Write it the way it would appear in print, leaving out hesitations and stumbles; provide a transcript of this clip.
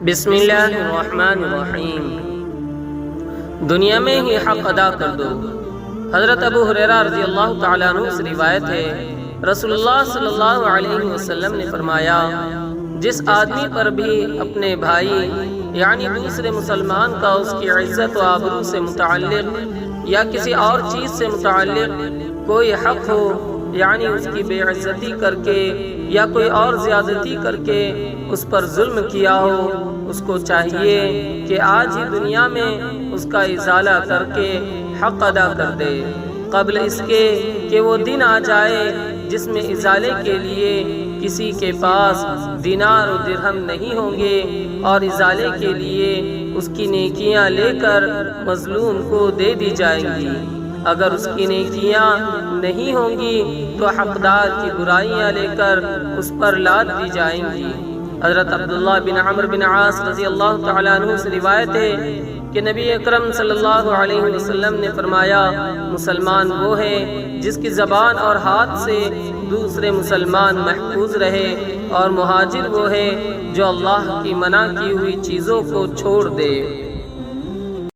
بسم اللہ الرحمن الرحیم۔ دنیا میں ہی حق ادا کر دو۔ حضرت ابو ہریرہ رضی اللہ تعالیٰ عنہ سے روایت ہے، رسول اللہ صلی اللہ علیہ وسلم نے فرمایا، جس آدمی پر بھی اپنے بھائی یعنی دوسرے مسلمان کا اس کی عزت و آبرو سے متعلق یا کسی اور چیز سے متعلق کوئی حق ہو، یعنی اس کی بے عزتی کر کے یا کوئی اور زیادتی کر کے اس پر ظلم کیا ہو، اس کو چاہیے کہ آج ہی دنیا میں اس کا ازالہ کر کے حق ادا کر دے، قبل اس کے کہ وہ دن آ جائے جس میں ازالے کے لیے کسی کے پاس دینار و درہم نہیں ہوں گے، اور ازالے کے لیے اس کی نیکیاں لے کر مظلوم کو دے دی جائیں گی۔ اگر اس کی نیکیاں نہیں ہوں گی تو حقدار کی برائیاں لے کر اس پر لاد دی جائیں گی۔ حضرت عبداللہ بن عمرو بن عاص رضی اللہ تعالیٰ عنہ سے روایت ہے کہ نبی اکرم صلی اللہ علیہ وسلم نے فرمایا، مسلمان وہ ہے جس کی زبان اور ہاتھ سے دوسرے مسلمان محفوظ رہے، اور مہاجر وہ ہے جو اللہ کی منع کی ہوئی چیزوں کو چھوڑ دے۔